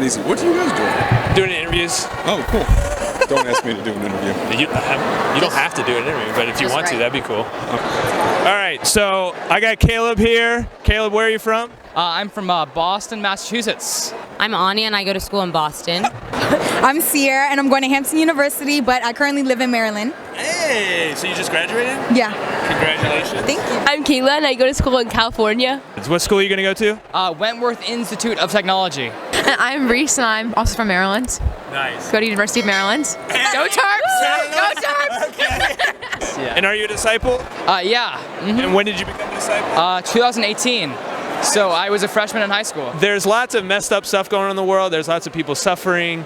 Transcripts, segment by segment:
Easy. What are you guys doing? Doing interviews. Oh, cool. Don't ask me to do an interview. You don't have to do an interview, but if you want to, that'd be cool. All right, so I got Caleb here. Caleb, where are you from? I'm from Boston, Massachusetts. I'm Anya and I go to school in Boston. I'm Sierra and I'm going to Hampton University, but I currently live in Maryland. Hey, so you just graduated? Yeah. Congratulations. Thank you. I'm Kayla and I go to school in California. What school are you going to go to? Wentworth Institute of Technology. And I'm Reese and I'm also from Maryland. Nice. Go to University of Maryland. Go Terps! Go Terps! Okay. And are you a disciple? Yeah. Mm-hmm. And when did you become a disciple? 2018. So I was a freshman in high school. There's lots of messed up stuff going on in the world. There's lots of people suffering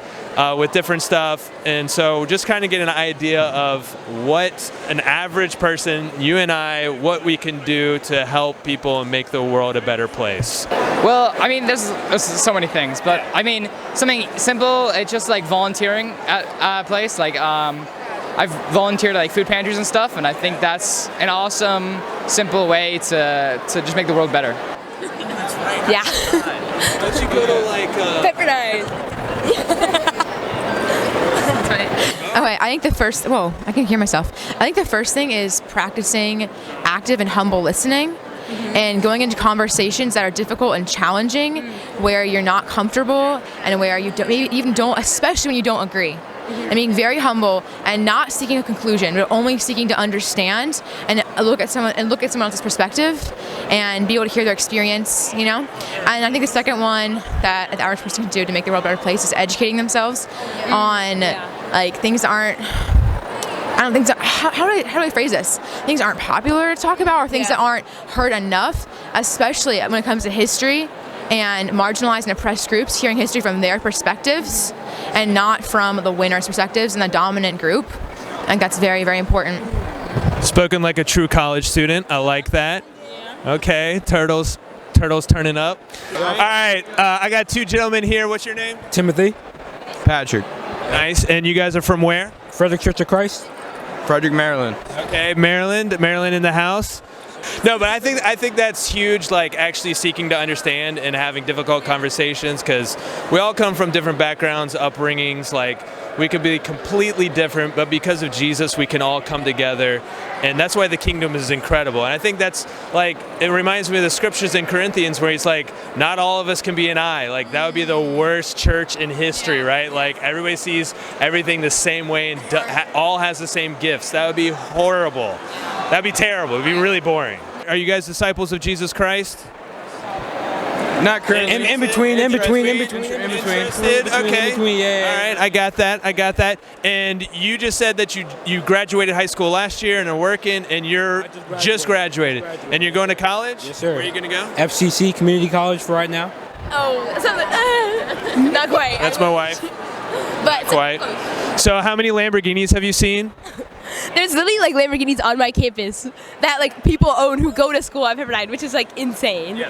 with different stuff. And so just kind of get an idea of what an average person, you and I, what we can do to help people and make the world a better place. Well, I mean, there's so many things, but I mean, something simple, it's just like volunteering at a place. Like, I've volunteered at like food pantries and stuff, and I think that's an awesome, simple way to just make the world better. Yeah. Don't you go to like Pepperdine. Okay, I think the first, whoa, I can hear myself. I think the first thing is practicing active and humble listening and going into conversations that are difficult and challenging where you're not comfortable and where you don't, maybe even don't, especially when you don't agree. And being very humble and not seeking a conclusion, but only seeking to understand and look at someone else's perspective and be able to hear their experience, you know? And I think the second one that the average person can do to make the world a better place is educating themselves on like things that aren't, I don't think, how do I phrase this? Things aren't popular to talk about or things that aren't heard enough, especially when it comes to history and marginalized and oppressed groups, hearing history from their perspectives and not from the winner's perspectives and the dominant group. I think that's very, very important. Spoken like a true college student. I like that. Okay, Turtles turning up. All right, I got two gentlemen here. What's your name? Timothy. Patrick. Nice. And you guys are from where? Frederick Church of Christ. Frederick, Maryland. Okay, Maryland in the house. No, but I think that's huge, like actually seeking to understand and having difficult conversations, because we all come from different backgrounds, upbringings, like we could be completely different, but because of Jesus, we can all come together, and that's why the kingdom is incredible. And I think that's like, it reminds me of the scriptures in Corinthians where he's like, not all of us can be an eye. Like that would be the worst church in history, right? Like everybody sees everything the same way and all has the same gifts. That would be horrible. That'd be terrible. It'd be really boring. Are you guys disciples of Jesus Christ? Not currently. In between. Interested? Okay. Yeah. All right, I got that. And you just said that you graduated high school last year and are working, and you're just graduated. And you're going to college? Yes, sir. Where are you going to go? FCC Community College for right now. Oh, not quite. That's my wife. But Quite. So how many Lamborghinis have you seen? there's literally like Lamborghinis on my campus that like people own who go to school at Pepperdine, which is like insane.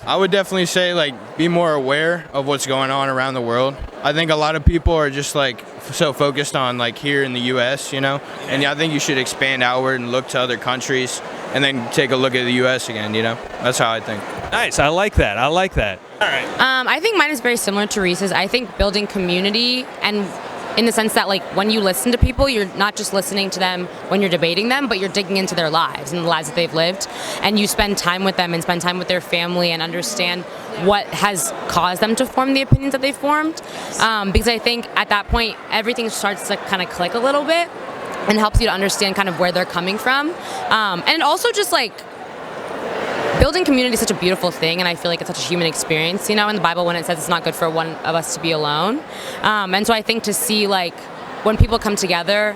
I would definitely say like be more aware of what's going on around the world. I think a lot of people are just like so focused on like here in the U.S., you know, and I think you should expand outward and look to other countries and then take a look at the U.S. again, you know. That's how I think. Nice. I like that. All right. I think mine is very similar to Reese's. I think building community, and in the sense that like when you listen to people, you're not just listening to them when you're debating them, but you're digging into their lives and the lives that they've lived, and you spend time with them and spend time with their family and understand what has caused them to form the opinions that they formed. Because I think at that point, everything starts to kind of click a little bit and helps you to understand kind of where they're coming from. And also just like, building community is such a beautiful thing, and I feel like it's such a human experience, you know, in the Bible when it says it's not good for one of us to be alone. And so I think to see, like, when people come together,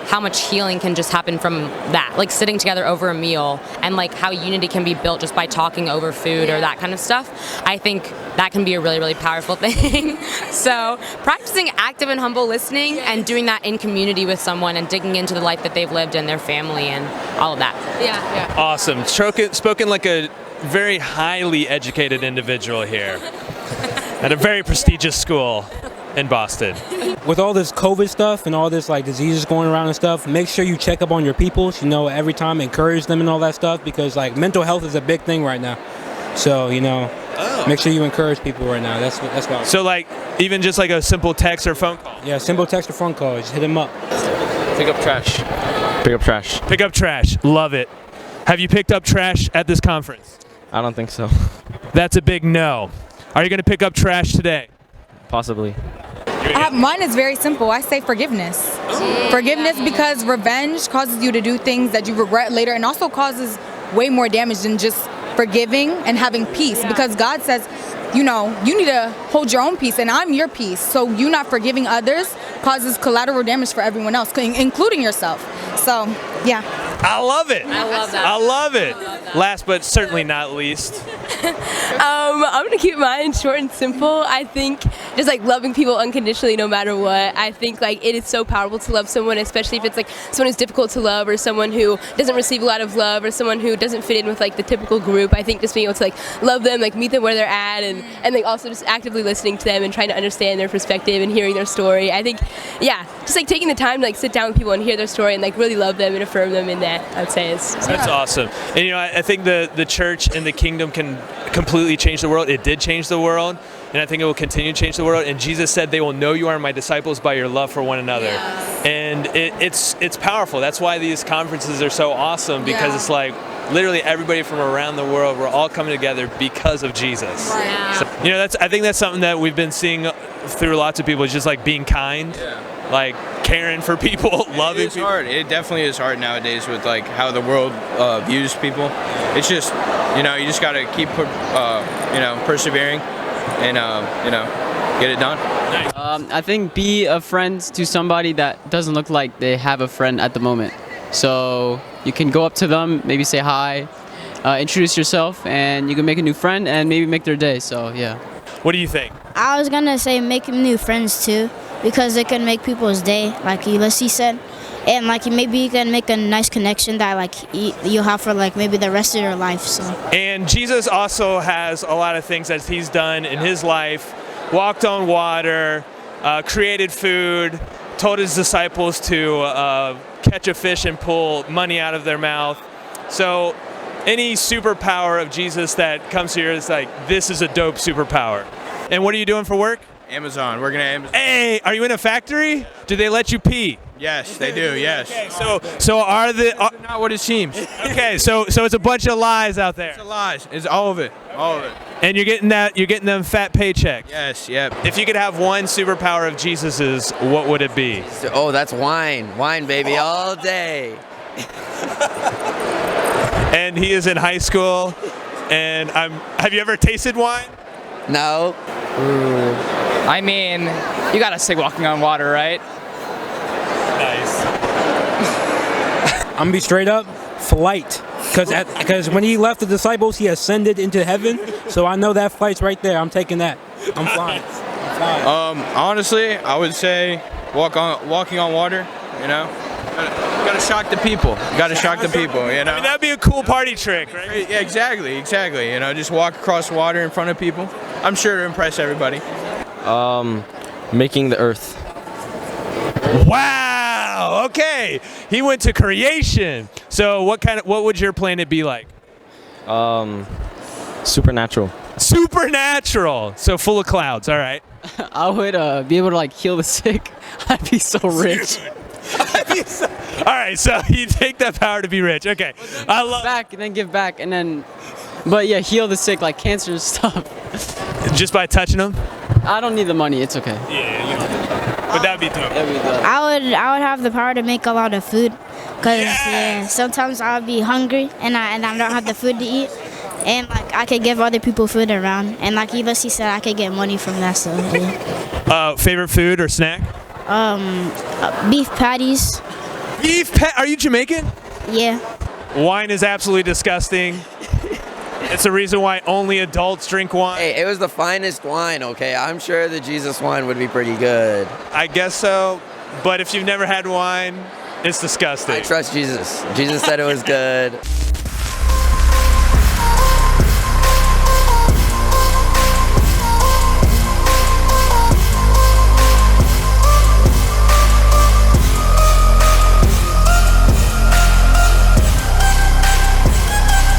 how much healing can just happen from that, like sitting together over a meal, and like how unity can be built just by talking over food or that kind of stuff. I think that can be a really, really powerful thing. So practicing active and humble listening and doing that in community with someone and digging into the life that they've lived and their family and all of that. Yeah. Awesome. Spoken like a very highly educated individual here at a very prestigious school in Boston. With all this COVID stuff and all this like diseases going around and stuff, make sure you check up on your peoples, you know, every time, encourage them and all that stuff, because like mental health is a big thing right now. So, you know, Make sure you encourage people right now. That's what. So like even just like a simple text or phone call. Yeah, simple text or phone call. Just hit them up. Pick up trash. Pick up trash. Pick up trash. Love it. Have you picked up trash at this conference? I don't think so. That's a big no. Are you going to pick up trash today? Possibly. Mine is very simple. I say forgiveness. Forgiveness because revenge causes you to do things that you regret later and also causes way more damage than just forgiving and having peace. Because God says, you need to hold your own peace and I'm your peace. So you not forgiving others causes collateral damage for everyone else, including yourself. So, yeah. I love it. I love that. I love it. Last but certainly not least. I'm gonna keep mine short and simple. I think just like loving people unconditionally no matter what. I think like it is so powerful to love someone, especially if it's like someone who's difficult to love or someone who doesn't receive a lot of love or someone who doesn't fit in with like the typical group. I think just being able to like love them, like meet them where they're at and like also just actively listening to them and trying to understand their perspective and hearing their story. I think, yeah, just like taking the time to like sit down with people and hear their story and like really love them and affirm them in that, I'd say is. That's awesome. And I think the church and the kingdom can completely change the world. It did change the world, and I think it will continue to change the world. And Jesus said, "They will know you are my disciples by your love for one another." Yeah. And it's powerful. That's why these conferences are so awesome, because it's like literally everybody from around the world, we're all coming together because of Jesus. Right. Yeah. So, I think that's something that we've been seeing through lots of people, is just like being kind. Yeah. Like caring for people, loving people. Hard. It definitely is hard nowadays with like how the world views people. It's just, you just got to keep, persevering and, get it done. Nice. I think be a friend to somebody that doesn't look like they have a friend at the moment. So you can go up to them, maybe say hi, introduce yourself, and you can make a new friend and maybe make their day. So yeah. What do you think? I was gonna say make new friends too, because it can make people's day, like Ulysses said, and like maybe you can make a nice connection that like you'll have for like maybe the rest of your life. So. And Jesus also has a lot of things that he's done in his life: walked on water, created food, told his disciples to catch a fish and pull money out of their mouth. So any superpower of Jesus that comes here is like, this is a dope superpower. And what are you doing for work? Amazon. Working at Amazon. Hey, are you in a factory? Do they let you pee? Yes, they do. Yes. Okay, so are the not what it seems. Okay, so it's a bunch of lies out there. It's a lies. It's all of it. All of it. And you're getting them fat paychecks. Yes. Yep. If you could have one superpower of Jesus's, what would it be? Oh, that's wine. Wine, baby, all day. And he is in high school, and have you ever tasted wine? No. I mean, you gotta say walking on water, right? Nice. I'm gonna be straight up, flight. Because when he left the disciples, he ascended into heaven. So I know that flight's right there. I'm taking that. I'm flying. Honestly, I would say walking on water. Gotta shock the people. Gotta shock the people. I mean, that'd be a cool party trick, right? Yeah, exactly. Just walk across water in front of people. I'm sure to impress everybody. Making the earth. Wow. Okay. He went to creation. So what would your planet be like? Supernatural. Supernatural. So full of clouds. All right. I would be able to like heal the sick. I'd be so rich. All right, so you take that power to be rich. Okay, I love back and then give back and then, but yeah, heal the sick like cancer and stuff. Just by touching them? I don't need the money. It's okay. Yeah, but that'd be dope. I would have the power to make a lot of food, cause sometimes I'll be hungry and I don't have the food to eat, and like I could give other people food around, and like Ulysses said, I could get money from that. So. Yeah. Favorite food or snack? Beef patties. Are you Jamaican? Yeah. Wine is absolutely disgusting. It's the reason why only adults drink wine. Hey, it was the finest wine, okay? I'm sure the Jesus wine would be pretty good. I guess so, but if you've never had wine, it's disgusting. I trust Jesus. Jesus said it was good.